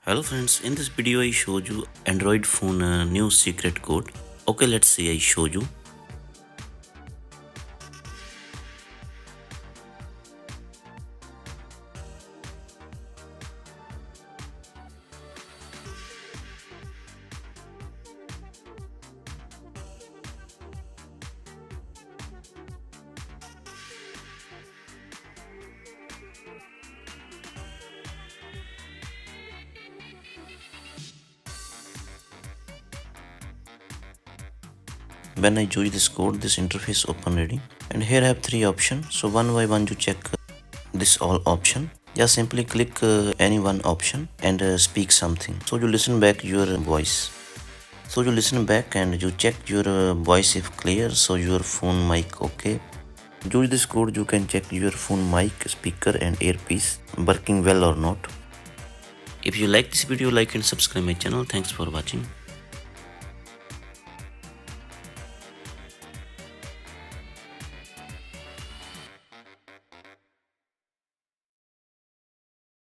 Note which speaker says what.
Speaker 1: Hello friends, in this video I showed you Android phone new secret code. Okay, let's see, I show you. When I choose this code, this interface open ready, and here I have three options. So one by one you check this all option. Just simply click any one option and speak something. So you listen back your voice. So you listen back and you check your voice if clear. So your phone mic okay. Use this code you can check your phone mic, speaker and earpiece working well or not. If you like this video, like and subscribe my channel. Thanks for watching.